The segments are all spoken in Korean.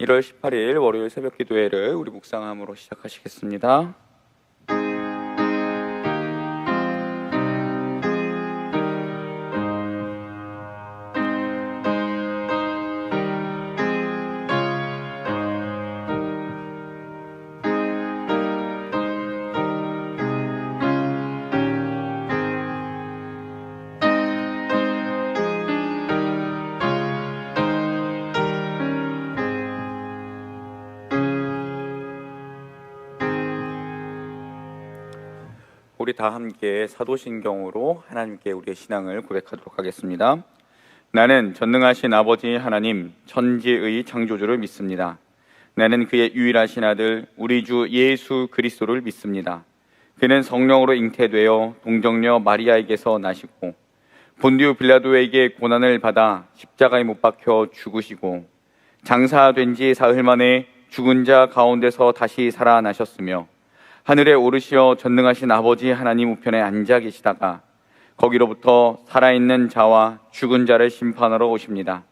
1월 18일 월요일 새벽 기도회를 우리 묵상함으로 시작하시겠습니다. 우리 다 함께 사도신경으로 하나님께 우리의 신앙을 고백하도록 하겠습니다. 나는 전능하신 아버지 하나님 천지의 창조주를 믿습니다. 나는 그의 유일하신 아들 우리 주 예수 그리스도를 믿습니다. 그는 성령으로 잉태되어 동정녀 마리아에게서 나시고 본디오 빌라도에게 고난을 받아 십자가에 못 박혀 죽으시고 장사된 지 사흘 만에 죽은 자 가운데서 다시 살아나셨으며 하늘에 오르시어 전능하신 아버지 하나님 우편에 앉아 계시다가 거기로부터 살아있는 자와 죽은 자를 심판하러 오십니다.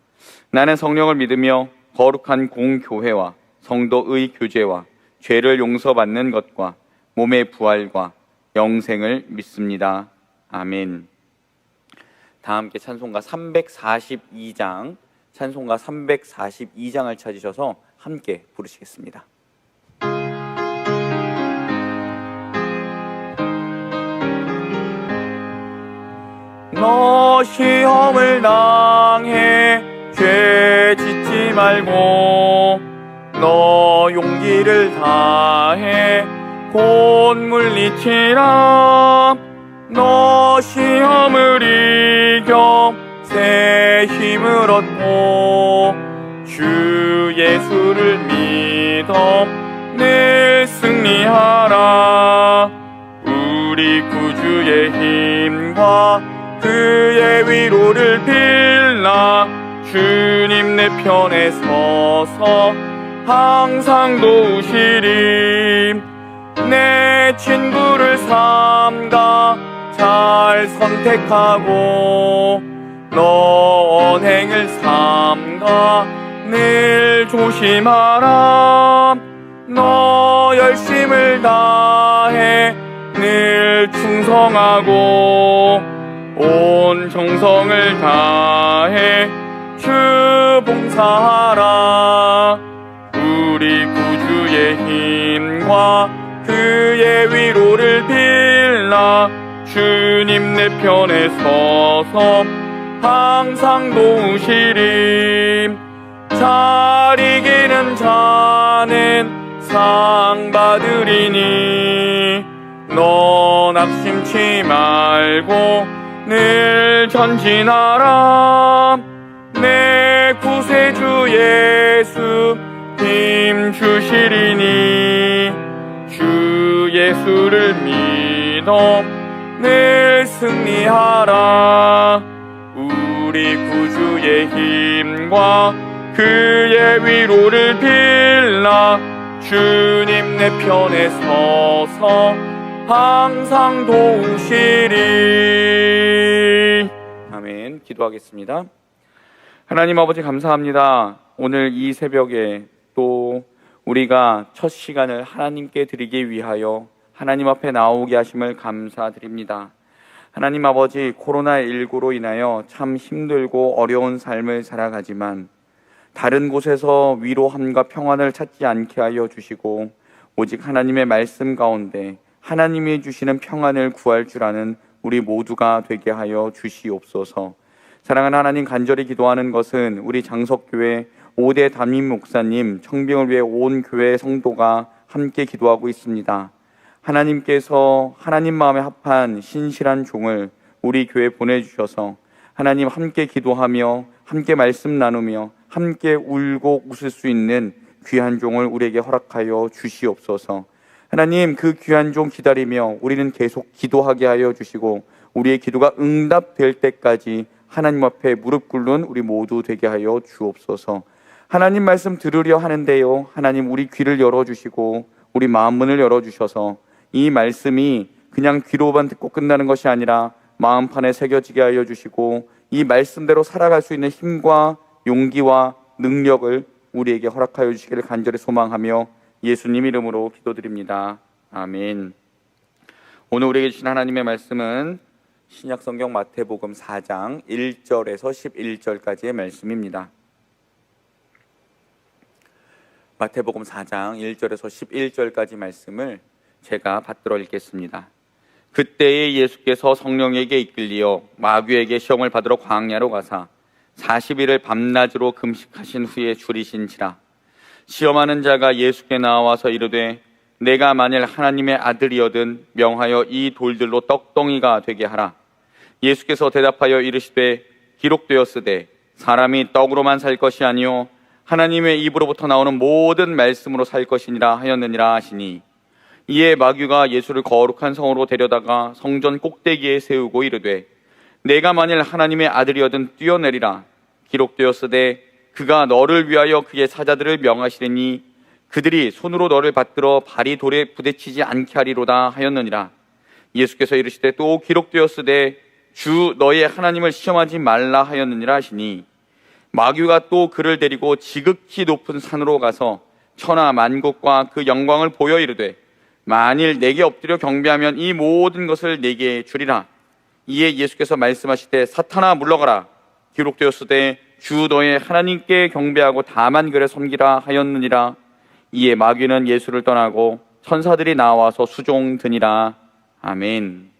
나는 성령을 믿으며 거룩한 공교회와 성도의 교제와 죄를 용서받는 것과 몸의 부활과 영생을 믿습니다. 아멘. 다 함께 찬송가 342장 찾으셔서 함께 부르시겠습니다. 너 시험을 당해 죄 짓지 말고 너 용기를 다해 곧 물리치라. 너 시험을 이겨 새 힘을 얻고 주 예수를 믿어 늘 승리하라. 우리 구주의 힘과 그의 위로를 빌라. 주님 내 편에 서서 항상 도우시리. 내 친구를 삼가 잘 선택하고 너 언행을 삼가 늘 조심하라. 너 열심을 다해 늘 충성하고 온 정성을 다해 주 봉사하라. 우리 구주의 힘과 그의 위로를 빌라. 주님 내 편에 서서 항상 도우시리. 잘 이기는 자는 상 받으리니 너 낙심치 말고 늘 전진하라. 내 구세주 예수 힘 주시리니 주 예수를 믿어 늘 승리하라. 우리 구주의 힘과 그의 위로를 빌라. 주님 내 편에 서서 항상 도우시리. 아멘. 기도하겠습니다. 하나님 아버지 감사합니다. 오늘 이 새벽에 또 우리가 첫 시간을 하나님께 드리기 위하여 하나님 앞에 나오게 하심을 감사드립니다. 하나님 아버지, 코로나19로 인하여 참 힘들고 어려운 삶을 살아가지만 다른 곳에서 위로함과 평안을 찾지 않게 하여 주시고 오직 하나님의 말씀 가운데 하나님이 주시는 평안을 구할 줄 아는 우리 모두가 되게 하여 주시옵소서. 사랑하는 하나님, 간절히 기도하는 것은 우리 장석교회 5대 담임 목사님 청빙을 위해 온 교회 성도가 함께 기도하고 있습니다. 하나님께서 하나님 마음에 합한 신실한 종을 우리 교회에 보내주셔서 하나님 함께 기도하며 함께 말씀 나누며 함께 울고 웃을 수 있는 귀한 종을 우리에게 허락하여 주시옵소서. 하나님, 그 귀한 종 기다리며 우리는 계속 기도하게 하여 주시고 우리의 기도가 응답될 때까지 하나님 앞에 무릎 꿇는 우리 모두 되게 하여 주옵소서. 하나님 말씀 들으려 하는데요, 하나님 우리 귀를 열어주시고 우리 마음 문을 열어주셔서 이 말씀이 그냥 귀로만 듣고 끝나는 것이 아니라 마음판에 새겨지게 하여 주시고 이 말씀대로 살아갈 수 있는 힘과 용기와 능력을 우리에게 허락하여 주시기를 간절히 소망하며 예수님 이름으로 기도드립니다. 아멘. 오늘 우리에게 주신 하나님의 말씀은 신약성경 마태복음 4장 1절에서 11절까지의 말씀입니다. 마태복음 4장 1절에서 11절까지 말씀을 제가 받들어 읽겠습니다. 그때에 예수께서 성령에게 이끌리어 마귀에게 시험을 받으러 광야로 가사 40일을 밤낮으로 금식하신 후에 줄이신지라. 시험하는 자가 예수께 나와서 이르되 내가 만일 하나님의 아들이거든 명하여 이 돌들로 떡덩이가 되게 하라. 예수께서 대답하여 이르시되 기록되었으되 사람이 떡으로만 살 것이 아니요 하나님의 입으로부터 나오는 모든 말씀으로 살 것이니라 하였느니라 하시니, 이에 마귀가 예수를 거룩한 성으로 데려다가 성전 꼭대기에 세우고 이르되 내가 만일 하나님의 아들이거든 뛰어내리라. 기록되었으되 그가 너를 위하여 그의 사자들을 명하시리니 그들이 손으로 너를 받들어 발이 돌에 부딪히지 않게 하리로다 하였느니라. 예수께서 이르시되 또 기록되었으되 주 너의 하나님을 시험하지 말라 하였느니라 하시니, 마귀가 또 그를 데리고 지극히 높은 산으로 가서 천하 만국과 그 영광을 보여 이르되 만일 내게 엎드려 경배하면 이 모든 것을 내게 주리라. 이에 예수께서 말씀하시되 사탄아 물러가라. 기록되었으되 주 너의 하나님께 경배하고 다만 그를 섬기라 하였느니라. 이에 마귀는 예수를 떠나고 천사들이 나와서 수종드니라. 아멘.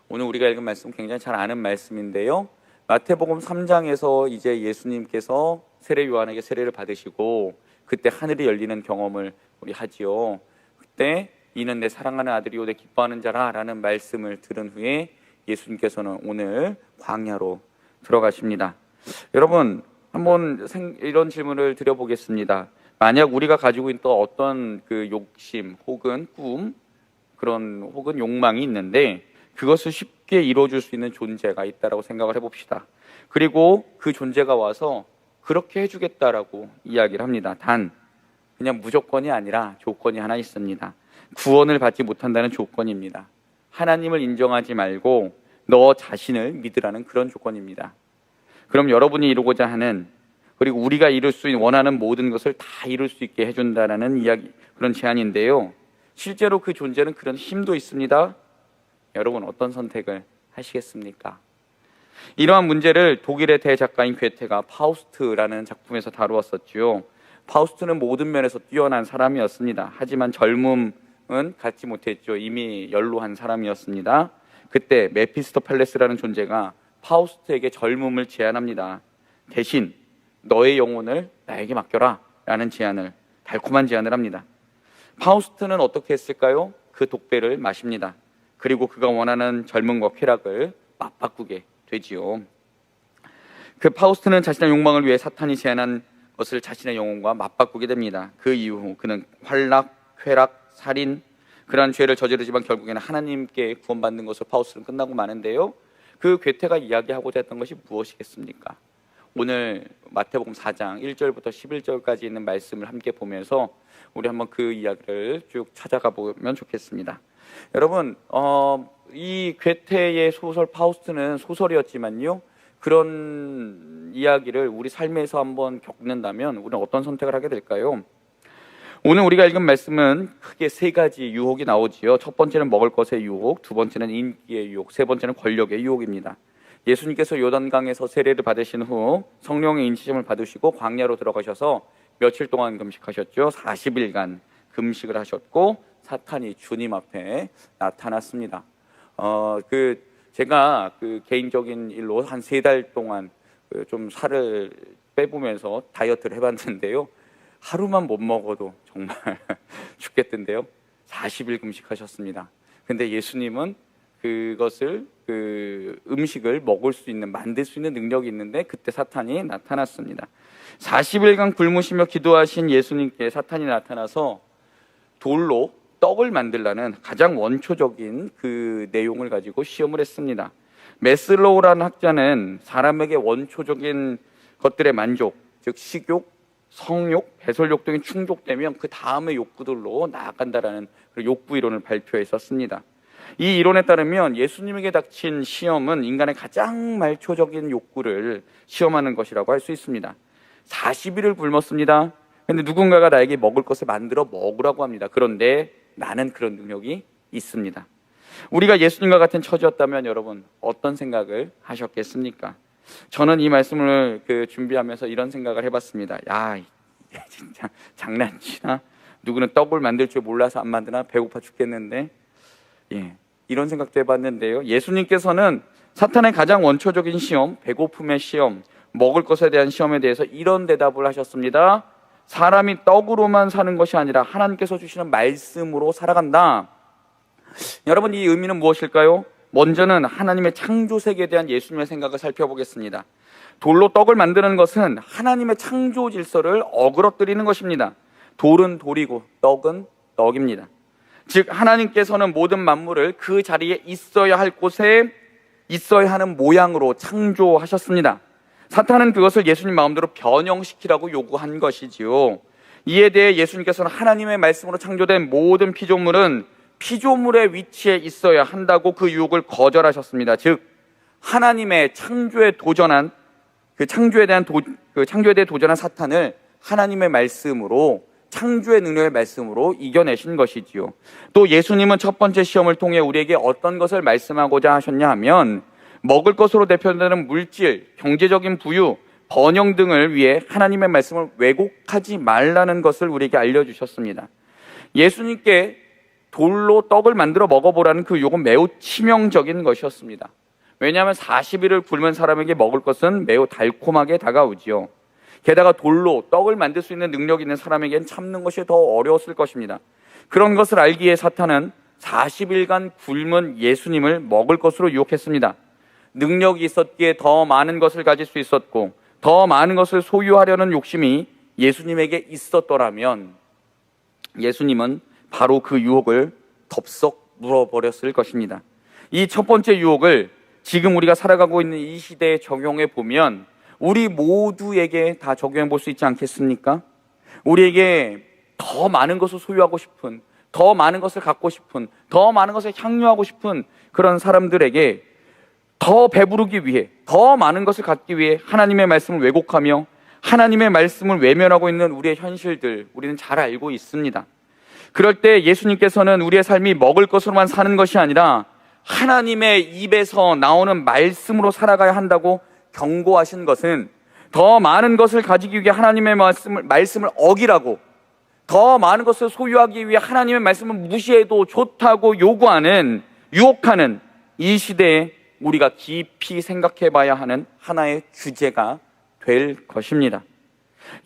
오늘 우리가 읽은 말씀 굉장히 잘 아는 말씀인데요, 마태복음 3장에서 이제 예수님께서 세례 요한에게 세례를 받으시고 그때 하늘이 열리는 경험을 우리 하지요. 그때 이는 내 사랑하는 아들이요 내 기뻐하는 자라 라는 말씀을 들은 후에 예수님께서는 오늘 광야로 들어가십니다. 여러분, 한번 이런 질문을 드려보겠습니다. 만약 우리가 가지고 있는 또 어떤 그 욕심 혹은 꿈, 그런 혹은 욕망이 있는데 그것을 쉽게 이루어줄 수 있는 존재가 있다라고 생각을 해봅시다. 그리고 그 존재가 와서 그렇게 해주겠다라고 이야기를 합니다. 단 그냥 무조건이 아니라 조건이 하나 있습니다. 구원을 받지 못한다는 조건입니다. 하나님을 인정하지 말고 너 자신을 믿으라는 그런 조건입니다. 그럼 여러분이 이루고자 하는, 그리고 우리가 이룰 수 있는 원하는 모든 것을 다 이룰 수 있게 해준다라는 이야기, 그런 제안인데요, 실제로 그 존재는 그런 힘도 있습니다. 여러분 어떤 선택을 하시겠습니까? 이러한 문제를 독일의 대작가인 괴테가 파우스트라는 작품에서 다루었었죠. 파우스트는 모든 면에서 뛰어난 사람이었습니다. 하지만 젊음은 갖지 못했죠. 이미 연로한 사람이었습니다. 그때 메피스토펠레스라는 존재가 파우스트에게 젊음을 제안합니다. 대신 너의 영혼을 나에게 맡겨라 라는 제안을, 달콤한 제안을 합니다. 파우스트는 어떻게 했을까요? 그 독배를 마십니다. 그리고 그가 원하는 젊음과 쾌락을 맞바꾸게 되지요. 그 파우스트는 자신의 욕망을 위해 사탄이 제안한 것을 자신의 영혼과 맞바꾸게 됩니다. 그 이후 그는 활락, 쾌락, 살인, 그러한 죄를 저지르지만 결국에는 하나님께 구원받는 것으로 파우스트는 끝나고 마는데요, 그 괴테가 이야기하고자 했던 것이 무엇이겠습니까? 오늘 마태복음 4장 1절부터 11절까지 있는 말씀을 함께 보면서 우리 한번 그 이야기를 쭉 찾아가 보면 좋겠습니다. 여러분, 이 괴테의 소설 파우스트는 소설이었지만요, 그런 이야기를 우리 삶에서 한번 겪는다면 우리는 어떤 선택을 하게 될까요? 오늘 우리가 읽은 말씀은 크게 세 가지 유혹이 나오지요. 첫 번째는 먹을 것의 유혹, 두 번째는 인기의 유혹, 세 번째는 권력의 유혹입니다. 예수님께서 요단강에서 세례를 받으신 후 성령의 인치심을 받으시고 광야로 들어가셔서 며칠 동안 금식하셨죠. 40일간 금식을 하셨고 사탄이 주님 앞에 나타났습니다. 제가 개인적인 일로 한 3달 동안 좀 살을 빼보면서 다이어트를 해봤는데요, 하루만 못 먹어도 정말 죽겠던데요. 40일 금식하셨습니다. 근데 예수님은 그것을 음식을 먹을 수 있는, 만들 수 있는 능력이 있는데 그때 사탄이 나타났습니다. 40일간 굶으시며 기도하신 예수님께 사탄이 나타나서 돌로 떡을 만들라는 가장 원초적인 그 내용을 가지고 시험을 했습니다. 메슬로우라는 학자는 사람에게 원초적인 것들의 만족, 즉 식욕, 성욕, 배설욕 등이 충족되면 그 다음의 욕구들로 나아간다라는 욕구 이론을 발표했었습니다. 이 이론에 따르면 예수님에게 닥친 시험은 인간의 가장 말초적인 욕구를 시험하는 것이라고 할 수 있습니다. 40일을 굶었습니다. 근데 누군가가 나에게 먹을 것을 만들어 먹으라고 합니다. 그런데 나는 그런 능력이 있습니다. 우리가 예수님과 같은 처지였다면 여러분 어떤 생각을 하셨겠습니까? 저는 이 말씀을 준비하면서 이런 생각을 해봤습니다. 야, 이게 진짜 장난치나? 누구는 떡을 만들 줄 몰라서 안 만드나? 배고파 죽겠는데. 이런 생각도 해봤는데요. 예수님께서는 사탄의 가장 원초적인 시험, 배고픔의 시험, 먹을 것에 대한 시험에 대해서 이런 대답을 하셨습니다. 사람이 떡으로만 사는 것이 아니라 하나님께서 주시는 말씀으로 살아간다. 여러분, 이 의미는 무엇일까요? 먼저는 하나님의 창조 세계에 대한 예수님의 생각을 살펴보겠습니다. 돌로 떡을 만드는 것은 하나님의 창조 질서를 어그러뜨리는 것입니다. 돌은 돌이고 떡은 떡입니다. 즉 하나님께서는 모든 만물을 그 자리에 있어야 할 곳에 있어야 하는 모양으로 창조하셨습니다. 사탄은 그것을 예수님 마음대로 변형시키라고 요구한 것이지요. 이에 대해 예수님께서는 하나님의 말씀으로 창조된 모든 피조물은 피조물의 위치에 있어야 한다고 그 유혹을 거절하셨습니다. 즉 하나님의 창조에 대해 도전한 사탄을 하나님의 말씀으로, 창조의 능력의 말씀으로 이겨내신 것이지요. 또 예수님은 첫 번째 시험을 통해 우리에게 어떤 것을 말씀하고자 하셨냐 하면 먹을 것으로 대표되는 물질, 경제적인 부유, 번영 등을 위해 하나님의 말씀을 왜곡하지 말라는 것을 우리에게 알려주셨습니다. 예수님께 돌로 떡을 만들어 먹어보라는 그 요구는 매우 치명적인 것이었습니다. 왜냐하면 40일을 굶은 사람에게 먹을 것은 매우 달콤하게 다가오지요. 게다가 돌로 떡을 만들 수 있는 능력이 있는 사람에게는 참는 것이 더 어려웠을 것입니다. 그런 것을 알기에 사탄은 40일간 굶은 예수님을 먹을 것으로 유혹했습니다. 능력이 있었기에 더 많은 것을 가질 수 있었고 더 많은 것을 소유하려는 욕심이 예수님에게 있었더라면 예수님은 바로 그 유혹을 덥석 물어버렸을 것입니다. 이 첫 번째 유혹을 지금 우리가 살아가고 있는 이 시대에 적용해 보면 우리 모두에게 다 적용해 볼 수 있지 않겠습니까? 우리에게 더 많은 것을 소유하고 싶은, 더 많은 것을 갖고 싶은, 더 많은 것을 향유하고 싶은 그런 사람들에게 더 배부르기 위해, 더 많은 것을 갖기 위해 하나님의 말씀을 왜곡하며 하나님의 말씀을 외면하고 있는 우리의 현실들, 우리는 잘 알고 있습니다. 그럴 때 예수님께서는 우리의 삶이 먹을 것으로만 사는 것이 아니라 하나님의 입에서 나오는 말씀으로 살아가야 한다고 경고하신 것은 더 많은 것을 가지기 위해 하나님의 말씀을 어기라고, 더 많은 것을 소유하기 위해 하나님의 말씀을 무시해도 좋다고 요구하는, 유혹하는 이 시대에 우리가 깊이 생각해 봐야 하는 하나의 주제가 될 것입니다.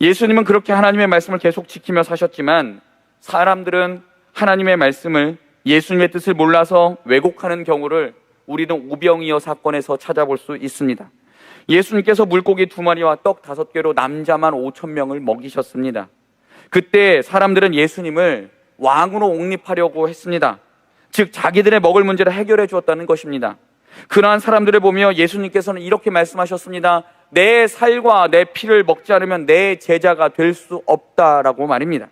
예수님은 그렇게 하나님의 말씀을 계속 지키며 사셨지만 사람들은 하나님의 말씀을 예수님의 뜻을 몰라서 왜곡하는 경우를 우리는 우병이어 사건에서 찾아볼 수 있습니다. 예수님께서 물고기 2마리와 떡 5개로 남자만 5,000명을 먹이셨습니다. 그때 사람들은 예수님을 왕으로 옹립하려고 했습니다. 즉 자기들의 먹을 문제를 해결해 주었다는 것입니다. 그러한 사람들을 보며 예수님께서는 이렇게 말씀하셨습니다. 내 살과 내 피를 먹지 않으면 내 제자가 될 수 없다라고 말입니다.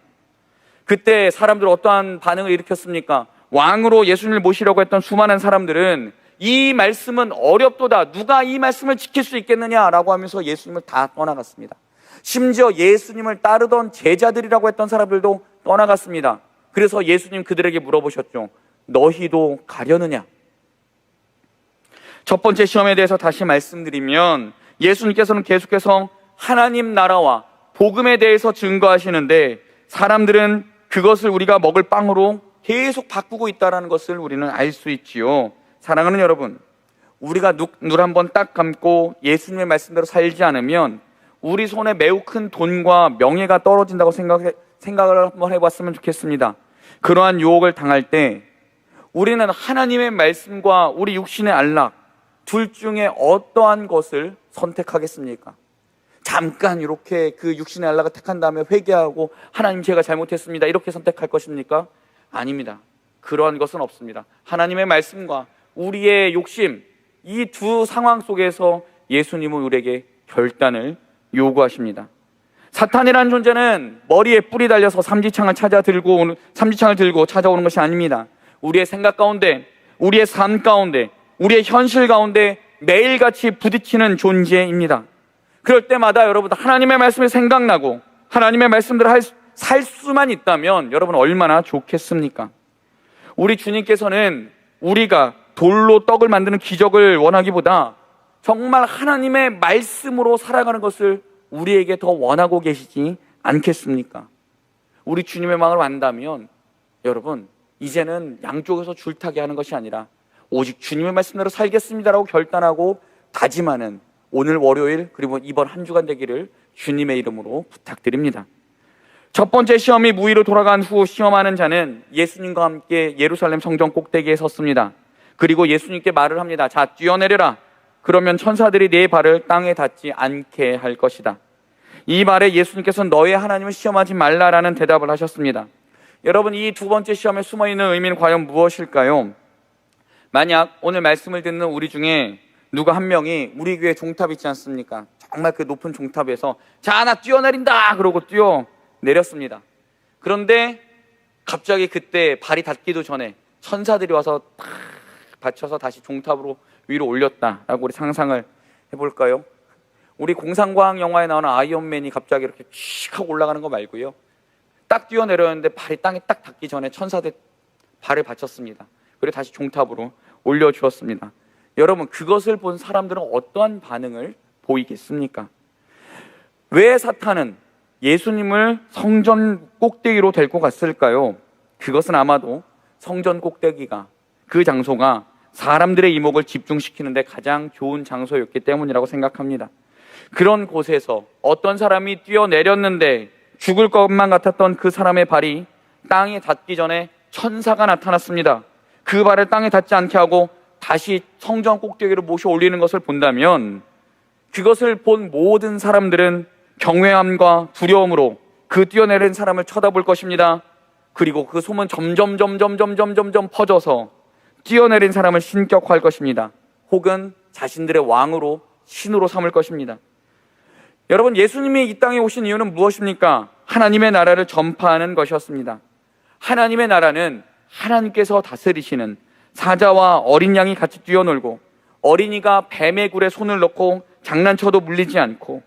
그때 사람들 어떠한 반응을 일으켰습니까? 왕으로 예수님을 모시려고 했던 수많은 사람들은 이 말씀은 어렵도다, 누가 이 말씀을 지킬 수 있겠느냐라고 하면서 예수님을 다 떠나갔습니다. 심지어 예수님을 따르던 제자들이라고 했던 사람들도 떠나갔습니다. 그래서 예수님 그들에게 물어보셨죠. 너희도 가려느냐? 첫 번째 시험에 대해서 다시 말씀드리면 예수님께서는 계속해서 하나님 나라와 복음에 대해서 증거하시는데 사람들은 그것을 우리가 먹을 빵으로 계속 바꾸고 있다는 것을 우리는 알 수 있지요. 사랑하는 여러분, 우리가 눈 한번 딱 감고 예수님의 말씀대로 살지 않으면 우리 손에 매우 큰 돈과 명예가 떨어진다고 생각을 한번 해봤으면 좋겠습니다. 그러한 유혹을 당할 때 우리는 하나님의 말씀과 우리 육신의 안락 둘 중에 어떠한 것을 선택하겠습니까? 잠깐 이렇게 그 육신의 안락을 택한 다음에 회개하고 하나님 제가 잘못했습니다 이렇게 선택할 것입니까? 아닙니다. 그러한 것은 없습니다. 하나님의 말씀과 우리의 욕심, 이 두 상황 속에서 예수님은 우리에게 결단을 요구하십니다. 사탄이라는 존재는 머리에 뿔이 달려서 삼지창을 들고 찾아오는 것이 아닙니다. 우리의 생각 가운데, 우리의 삶 가운데, 우리의 현실 가운데 매일같이 부딪히는 존재입니다. 그럴 때마다 여러분 하나님의 말씀이 생각나고 하나님의 말씀대로 살 수만 있다면 여러분 얼마나 좋겠습니까? 우리 주님께서는 우리가 돌로 떡을 만드는 기적을 원하기보다 정말 하나님의 말씀으로 살아가는 것을 우리에게 더 원하고 계시지 않겠습니까? 우리 주님의 마음을 안다면 여러분 이제는 양쪽에서 줄타기 하는 것이 아니라 오직 주님의 말씀대로 살겠습니다라고 결단하고 다짐하는 오늘 월요일 그리고 이번 한 주간 되기를 주님의 이름으로 부탁드립니다. 첫 번째 시험이 무의로 돌아간 후 시험하는 자는 예수님과 함께 예루살렘 성전 꼭대기에 섰습니다. 그리고 예수님께 말을 합니다. 자, 뛰어내려라. 그러면 천사들이 네 발을 땅에 닿지 않게 할 것이다. 이 말에 예수님께서는 너의 하나님을 시험하지 말라라는 대답을 하셨습니다. 여러분, 이 두 번째 시험에 숨어있는 의미는 과연 무엇일까요? 만약 오늘 말씀을 듣는 우리 중에 누가 한 명이 우리 교회 종탑 있지 않습니까? 정말 그 높은 종탑에서 자, 나 뛰어내린다 그러고 뛰어내렸습니다. 그런데 갑자기 그때 발이 닿기도 전에 천사들이 와서 탁 받쳐서 다시 종탑으로 위로 올렸다라고 우리 상상을 해볼까요? 우리 공상과학 영화에 나오는 아이언맨이 갑자기 이렇게 칙 하고 올라가는 거 말고요, 딱 뛰어내렸는데 발이 땅에 딱 닿기 전에 천사들 발을 받쳤습니다. 그리고 다시 종탑으로 올려주었습니다. 여러분, 그것을 본 사람들은 어떠한 반응을 보이겠습니까? 왜 사탄은 예수님을 성전 꼭대기로 데리고 갔을까요? 그것은 아마도 성전 꼭대기가, 그 장소가 사람들의 이목을 집중시키는데 가장 좋은 장소였기 때문이라고 생각합니다. 그런 곳에서 어떤 사람이 뛰어내렸는데 죽을 것만 같았던 그 사람의 발이 땅에 닿기 전에 천사가 나타났습니다. 그 발을 땅에 닿지 않게 하고 다시 성전 꼭대기로 모셔 올리는 것을 본다면 그것을 본 모든 사람들은 경외함과 두려움으로 그 뛰어내린 사람을 쳐다볼 것입니다. 그리고 그 소문 점점 퍼져서 뛰어내린 사람을 신격화할 것입니다. 혹은 자신들의 왕으로 신으로 삼을 것입니다. 여러분, 예수님이 이 땅에 오신 이유는 무엇입니까? 하나님의 나라를 전파하는 것이었습니다. 하나님의 나라는 하나님께서 다스리시는 사자와 어린 양이 같이 뛰어놀고 어린이가 뱀의 굴에 손을 넣고 장난쳐도 물리지 않고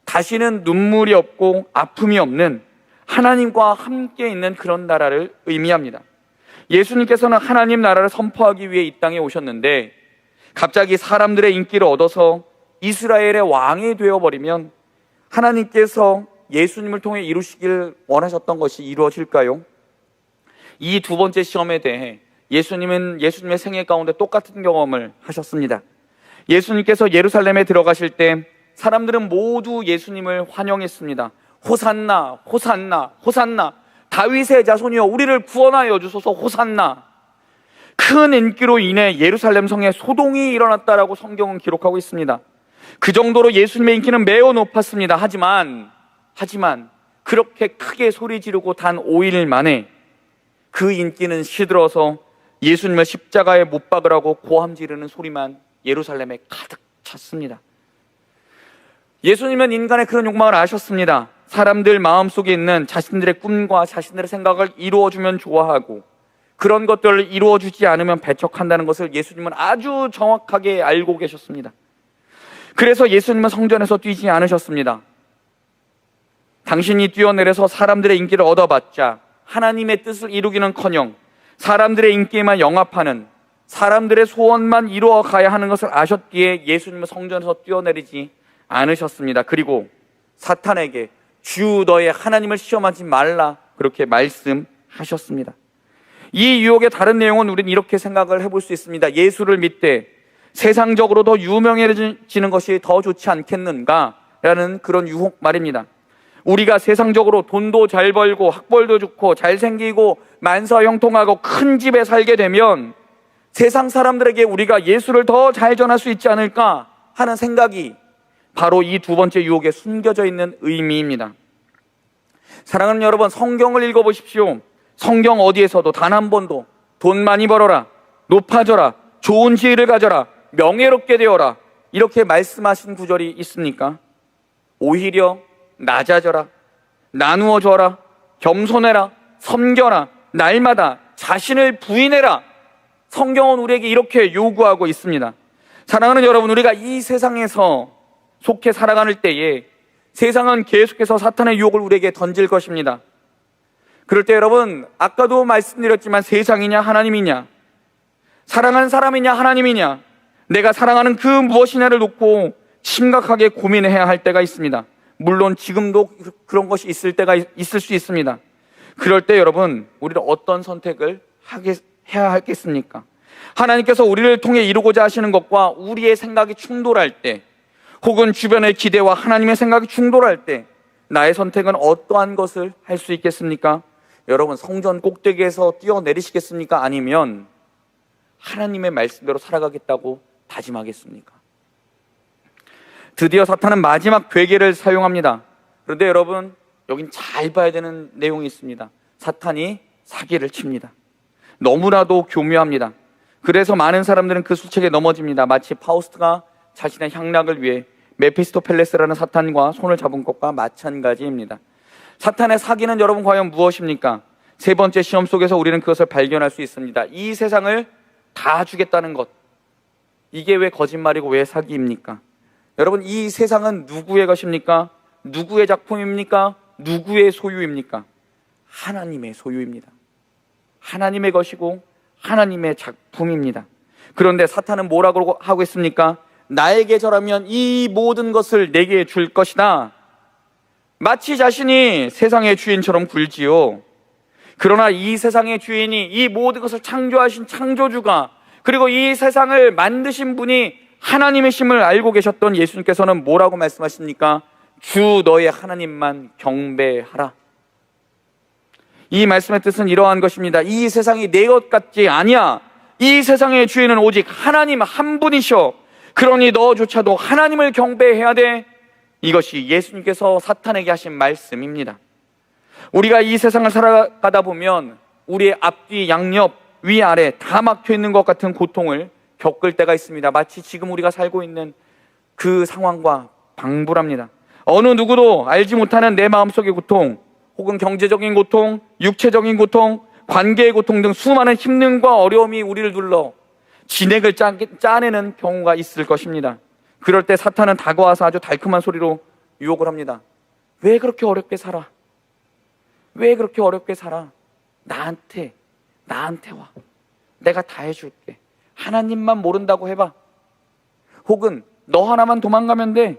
다시는 눈물이 없고 아픔이 없는 하나님과 함께 있는 그런 나라를 의미합니다. 예수님께서는 하나님 나라를 선포하기 위해 이 땅에 오셨는데 갑자기 사람들의 인기를 얻어서 이스라엘의 왕이 되어버리면 하나님께서 예수님을 통해 이루시길 원하셨던 것이 이루어질까요? 이 두 번째 시험에 대해 예수님의 생애 가운데 똑같은 경험을 하셨습니다. 예수님께서 예루살렘에 들어가실 때 사람들은 모두 예수님을 환영했습니다. 호산나, 호산나, 호산나, 다윗의 자손이여 우리를 구원하여 주소서, 호산나. 큰 인기로 인해 예루살렘 성에 소동이 일어났다라고 성경은 기록하고 있습니다. 그 정도로 예수님의 인기는 매우 높았습니다. 하지만 그렇게 크게 소리 지르고 단 5일 만에 그 인기는 시들어서 예수님을 십자가에 못 박으라고 고함 지르는 소리만 예루살렘에 가득 찼습니다. 예수님은 인간의 그런 욕망을 아셨습니다. 사람들 마음속에 있는 자신들의 꿈과 자신들의 생각을 이루어주면 좋아하고 그런 것들을 이루어주지 않으면 배척한다는 것을 예수님은 아주 정확하게 알고 계셨습니다. 그래서 예수님은 성전에서 뛰지 않으셨습니다. 당신이 뛰어내려서 사람들의 인기를 얻어봤자 하나님의 뜻을 이루기는커녕 사람들의 인기에만 영합하는, 사람들의 소원만 이루어 가야 하는 것을 아셨기에 예수님은 성전에서 뛰어내리지 않으셨습니다. 그리고 사탄에게 주 너의 하나님을 시험하지 말라 그렇게 말씀하셨습니다. 이 유혹의 다른 내용은 우리는 이렇게 생각을 해볼 수 있습니다. 예수를 믿되 세상적으로 더 유명해지는 것이 더 좋지 않겠는가 라는 그런 유혹 말입니다. 우리가 세상적으로 돈도 잘 벌고 학벌도 좋고 잘생기고 만사형통하고 큰 집에 살게 되면 세상 사람들에게 우리가 예수를 더 잘 전할 수 있지 않을까 하는 생각이 바로 이 두 번째 유혹에 숨겨져 있는 의미입니다. 사랑하는 여러분, 성경을 읽어보십시오. 성경 어디에서도 단 한 번도 돈 많이 벌어라, 높아져라, 좋은 지위를 가져라, 명예롭게 되어라 이렇게 말씀하신 구절이 있습니까? 오히려 낮아져라, 나누어 줘라, 겸손해라, 섬겨라, 날마다 자신을 부인해라. 성경은 우리에게 이렇게 요구하고 있습니다. 사랑하는 여러분, 우리가 이 세상에서 속해 살아가는 때에 세상은 계속해서 사탄의 유혹을 우리에게 던질 것입니다. 그럴 때 여러분, 아까도 말씀드렸지만 세상이냐 하나님이냐, 사랑하는 사람이냐 하나님이냐, 내가 사랑하는 그 무엇이냐를 놓고 심각하게 고민해야 할 때가 있습니다. 물론 지금도 그런 것이 있을 때가 있을 수 있습니다. 그럴 때 여러분, 우리는 어떤 선택을 해야 하겠습니까? 하나님께서 우리를 통해 이루고자 하시는 것과 우리의 생각이 충돌할 때, 혹은 주변의 기대와 하나님의 생각이 충돌할 때 나의 선택은 어떠한 것을 할 수 있겠습니까? 여러분, 성전 꼭대기에서 뛰어내리시겠습니까? 아니면 하나님의 말씀대로 살아가겠다고 다짐하겠습니까? 드디어 사탄은 마지막 괴계를 사용합니다. 그런데 여러분, 여긴 잘 봐야 되는 내용이 있습니다. 사탄이 사기를 칩니다. 너무나도 교묘합니다. 그래서 많은 사람들은 그 수책에 넘어집니다. 마치 파우스트가 자신의 향락을 위해 메피스토펠레스라는 사탄과 손을 잡은 것과 마찬가지입니다. 사탄의 사기는 여러분 과연 무엇입니까? 세 번째 시험 속에서 우리는 그것을 발견할 수 있습니다. 이 세상을 다 주겠다는 것, 이게 왜 거짓말이고 왜 사기입니까? 여러분, 이 세상은 누구의 것입니까? 누구의 작품입니까? 누구의 소유입니까? 하나님의 소유입니다. 하나님의 것이고 하나님의 작품입니다. 그런데 사탄은 뭐라고 하고 있습니까? 나에게 절하면 이 모든 것을 내게 줄 것이다. 마치 자신이 세상의 주인처럼 굴지요. 그러나 이 세상의 주인이, 이 모든 것을 창조하신 창조주가, 그리고 이 세상을 만드신 분이 하나님이심을 알고 계셨던 예수님께서는 뭐라고 말씀하십니까? 주 너의 하나님만 경배하라. 이 말씀의 뜻은 이러한 것입니다. 이 세상이 내 것 같지 아니야. 이 세상의 주인은 오직 하나님 한 분이셔. 그러니 너조차도 하나님을 경배해야 돼. 이것이 예수님께서 사탄에게 하신 말씀입니다. 우리가 이 세상을 살아가다 보면 우리의 앞뒤 양옆 위아래 다 막혀있는 것 같은 고통을 겪을 때가 있습니다. 마치 지금 우리가 살고 있는 그 상황과 방불합니다. 어느 누구도 알지 못하는 내 마음속의 고통, 혹은 경제적인 고통, 육체적인 고통, 관계의 고통 등 수많은 힘듦과 어려움이 우리를 눌러 진액을 짜내는 경우가 있을 것입니다. 그럴 때 사탄은 다가와서 아주 달콤한 소리로 유혹을 합니다. 왜 그렇게 어렵게 살아? 왜 그렇게 어렵게 살아? 나한테 와. 내가 다 해줄게. 하나님만 모른다고 해봐. 혹은 너 하나만 도망가면 돼.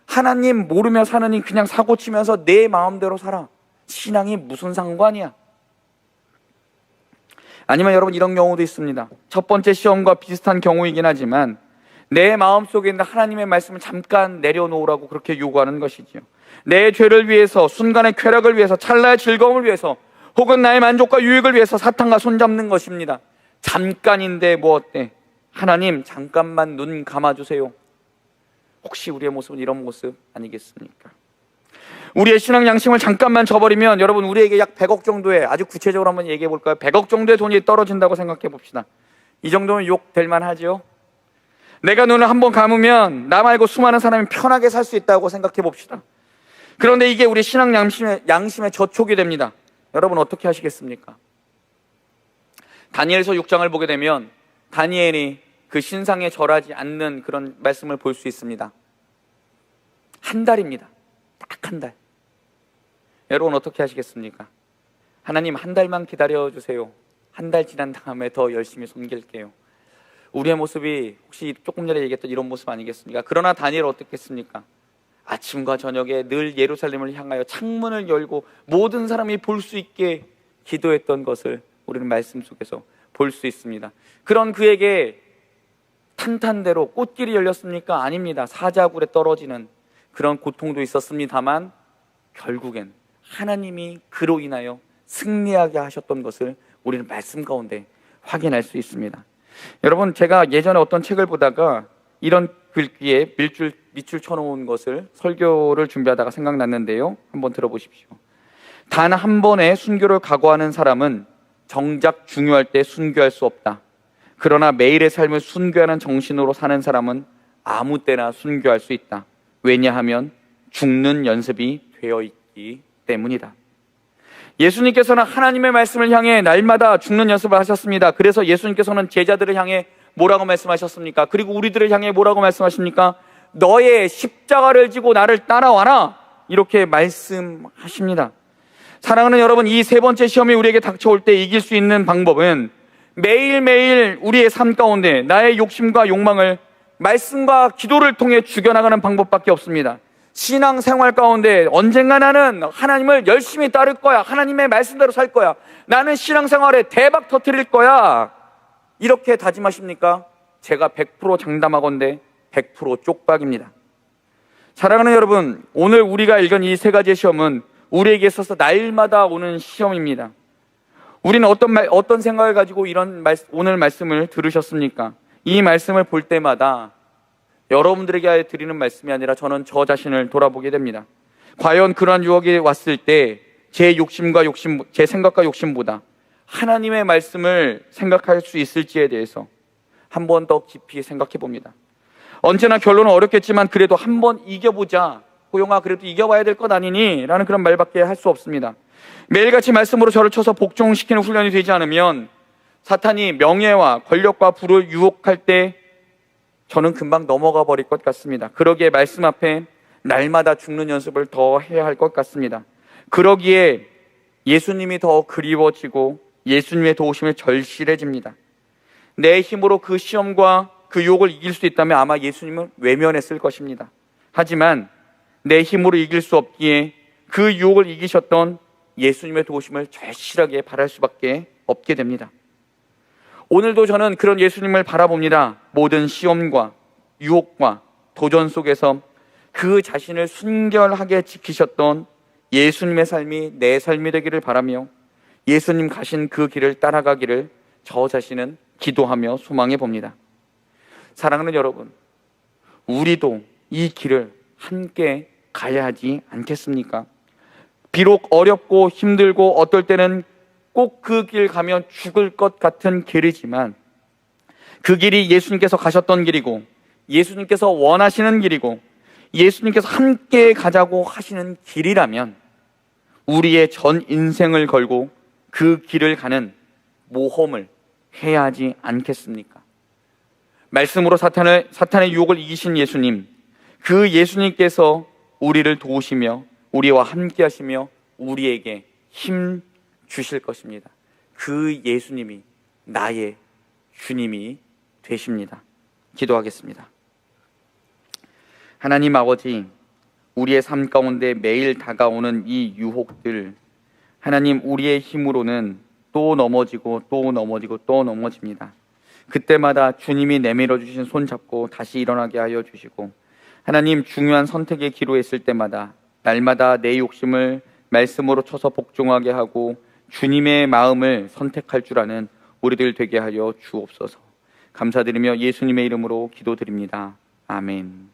하나님 모르며 사느니 그냥 사고치면서 내 마음대로 살아. 신앙이 무슨 상관이야? 아니면 여러분, 이런 경우도 있습니다. 첫 번째 시험과 비슷한 경우이긴 하지만 내 마음속에 있는 하나님의 말씀을 잠깐 내려놓으라고 그렇게 요구하는 것이지요. 내 죄를 위해서, 순간의 쾌락을 위해서, 찰나의 즐거움을 위해서, 혹은 나의 만족과 유익을 위해서 사탄과 손잡는 것입니다. 잠깐인데 뭐 어때? 하나님 잠깐만 눈 감아주세요. 혹시 우리의 모습은 이런 모습 아니겠습니까? 우리의 신앙 양심을 잠깐만 저버리면 여러분, 우리에게 약 100억 정도의, 아주 구체적으로 한번 얘기해 볼까요? 100억 정도의 돈이 떨어진다고 생각해 봅시다. 이 정도면 욕될 만하죠? 내가 눈을 한번 감으면 나 말고 수많은 사람이 편하게 살 수 있다고 생각해 봅시다. 그런데 이게 우리 신앙 양심의 저촉이 됩니다. 여러분, 어떻게 하시겠습니까? 다니엘서 6장을 보게 되면 다니엘이 그 신상에 절하지 않는 그런 말씀을 볼 수 있습니다. 한 달입니다. 딱 한 달. 여러분, 어떻게 하시겠습니까? 하나님, 한 달만 기다려주세요. 한 달 지난 다음에 더 열심히 섬길게요. 우리의 모습이 혹시 조금 전에 얘기했던 이런 모습 아니겠습니까? 그러나 다니엘 어떻게 했습니까? 아침과 저녁에 늘 예루살렘을 향하여 창문을 열고 모든 사람이 볼 수 있게 기도했던 것을 우리는 말씀 속에서 볼 수 있습니다. 그런 그에게 탄탄대로 꽃길이 열렸습니까? 아닙니다. 사자굴에 떨어지는 그런 고통도 있었습니다만 결국엔 하나님이 그로 인하여 승리하게 하셨던 것을 우리는 말씀 가운데 확인할 수 있습니다. 여러분, 제가 예전에 어떤 책을 보다가 이런 글귀에 밑줄 쳐놓은 것을 설교를 준비하다가 생각났는데요. 한번 들어보십시오. 단 한 번의 순교를 각오하는 사람은 정작 중요할 때 순교할 수 없다. 그러나 매일의 삶을 순교하는 정신으로 사는 사람은 아무 때나 순교할 수 있다. 왜냐하면 죽는 연습이 되어 있기 때문이다. 예수님께서는 하나님의 말씀을 향해 날마다 죽는 연습을 하셨습니다. 그래서 예수님께서는 제자들을 향해 뭐라고 말씀하셨습니까? 그리고 우리들을 향해 뭐라고 말씀하십니까? 너의 십자가를 지고 나를 따라와라, 이렇게 말씀하십니다. 사랑하는 여러분, 이 세 번째 시험이 우리에게 닥쳐올 때 이길 수 있는 방법은 매일매일 우리의 삶 가운데 나의 욕심과 욕망을 말씀과 기도를 통해 죽여나가는 방법밖에 없습니다. 신앙생활 가운데 언젠가 나는 하나님을 열심히 따를 거야, 하나님의 말씀대로 살 거야, 나는 신앙생활에 대박 터뜨릴 거야, 이렇게 다짐하십니까? 제가 100% 장담하건대 100% 쪽박입니다. 사랑하는 여러분, 오늘 우리가 읽은 이 세 가지의 시험은 우리에게 있어서 날마다 오는 시험입니다. 우리는 어떤 생각을 가지고 오늘 말씀을 들으셨습니까? 이 말씀을 볼 때마다 여러분들에게 드리는 말씀이 아니라 저는 저 자신을 돌아보게 됩니다. 과연 그러한 유혹이 왔을 때 제 제 생각과 욕심보다 하나님의 말씀을 생각할 수 있을지에 대해서 한 번 더 깊이 생각해 봅니다. 언제나 결론은 어렵겠지만 그래도 한번 이겨보자. 호용아, 그래도 이겨봐야 될 것 아니니? 라는 그런 말밖에 할 수 없습니다. 매일같이 말씀으로 저를 쳐서 복종시키는 훈련이 되지 않으면 사탄이 명예와 권력과 부를 유혹할 때 저는 금방 넘어가 버릴 것 같습니다. 그러기에 말씀 앞에 날마다 죽는 연습을 더 해야 할 것 같습니다. 그러기에 예수님이 더 그리워지고 예수님의 도우심에 절실해집니다. 내 힘으로 그 시험과 그 유혹을 이길 수 있다면 아마 예수님은 외면했을 것입니다. 하지만 내 힘으로 이길 수 없기에 그 유혹을 이기셨던 예수님의 도우심을 절실하게 바랄 수밖에 없게 됩니다. 오늘도 저는 그런 예수님을 바라봅니다. 모든 시험과 유혹과 도전 속에서 그 자신을 순결하게 지키셨던 예수님의 삶이 내 삶이 되기를 바라며 예수님 가신 그 길을 따라가기를 저 자신은 기도하며 소망해 봅니다. 사랑하는 여러분, 우리도 이 길을 함께 가야 하지 않겠습니까? 비록 어렵고 힘들고 어떨 때는 꼭 그 길 가면 죽을 것 같은 길이지만 그 길이 예수님께서 가셨던 길이고 예수님께서 원하시는 길이고 예수님께서 함께 가자고 하시는 길이라면 우리의 전 인생을 걸고 그 길을 가는 모험을 해야 하지 않겠습니까? 말씀으로 사탄의 유혹을 이기신 예수님, 그 예수님께서 우리를 도우시며 우리와 함께 하시며 우리에게 힘 주실 것입니다. 그 예수님이 나의 주님이 되십니다. 기도하겠습니다. 하나님 아버지, 우리의 삶 가운데 매일 다가오는 이 유혹들, 하나님, 우리의 힘으로는 또 넘어지고 또 넘어지고 또 넘어집니다. 그때마다 주님이 내밀어 주신 손 잡고 다시 일어나게 하여 주시고, 하나님, 중요한 선택의 기로에 있을 때마다 날마다 내 욕심을 말씀으로 쳐서 복종하게 하고 주님의 마음을 선택할 줄 아는 우리들 되게 하여 주옵소서. 감사드리며 예수님의 이름으로 기도드립니다. 아멘.